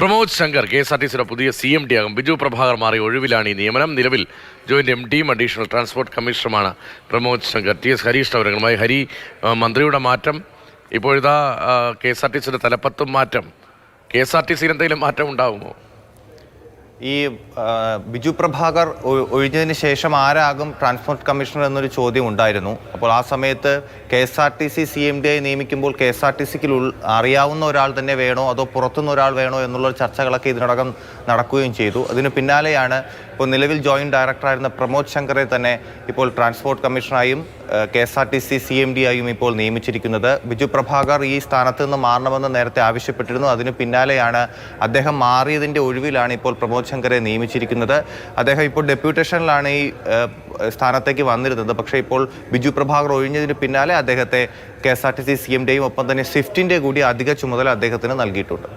പ്രമോദ് ശങ്കർ KSRTCയുടെ പുതിയ CMD ആകും. ബിജു പ്രഭാകർ മാറിയ ഒഴിവിലാണ് ഈ നിയമനം. നിലവിൽ ജോയിന്റ് MDയും അഡീഷണൽ ട്രാൻസ്പോർട്ട് കമ്മീഷണറുമാണ് പ്രമോദ് ശങ്കർ. TS ഹരീഷ് അവരുമായി ഹരി, മന്ത്രിയുടെ മാറ്റം, ഇപ്പോഴിതാ KSRTCയുടെ തലപ്പത്തും മാറ്റം. KSRTCയിൽ എന്തെങ്കിലും മാറ്റം ഉണ്ടാകുമോ? ഈ ബിജു പ്രഭാകർ ഒഴിഞ്ഞതിന് ശേഷം ആരാകും ട്രാൻസ്പോർട്ട് കമ്മീഷണർ എന്നൊരു ചോദ്യം ഉണ്ടായിരുന്നു. അപ്പോൾ ആ സമയത്ത് KSRTC CMD ആയി നിയമിക്കുമ്പോൾ KSRTCക്ക് അറിയാവുന്ന ഒരാൾ തന്നെ വേണോ അതോ പുറത്തുനിന്ന് ഒരാൾ വേണോ എന്നുള്ള ചർച്ചകളൊക്കെ ഇതിനോടകം നടക്കുകയും ചെയ്തു. അതിന് പിന്നാലെയാണ് ഇപ്പോൾ നിലവിൽ ജോയിന്റ് ഡയറക്ടറായിരുന്ന പ്രമോദ് ശങ്കറെ തന്നെ ഇപ്പോൾ ട്രാൻസ്പോർട്ട് കമ്മീഷണറായും KSRTC CMD ആയും ഇപ്പോൾ നിയമിച്ചിരിക്കുന്നത്. ബിജു പ്രഭാകർ ഈ സ്ഥാനത്ത് നിന്ന് മാറണമെന്ന് നേരത്തെ ആവശ്യപ്പെട്ടിരുന്നു. അതിന് പിന്നാലെയാണ് അദ്ദേഹം മാറിയതിൻ്റെ ഒഴിവിലാണ് ഇപ്പോൾ പ്രമോദ് ശങ്കറെ നിയമിച്ചിരിക്കുന്നത്. അദ്ദേഹം ഇപ്പോൾ ഡെപ്യൂട്ടേഷനിലാണ് ഈ സ്ഥാനത്തേക്ക് വന്നിരുന്നത്. പക്ഷേ ഇപ്പോൾ ബിജു പ്രഭാകർ ഒഴിഞ്ഞതിന് പിന്നാലെ അദ്ദേഹത്തെ KSRTC CMD യും ഒപ്പം തന്നെ സ്വിഫ്റ്റിൻ്റെ കൂടി അധിക ചുമതല അദ്ദേഹത്തിന് നൽകിയിട്ടുണ്ട്.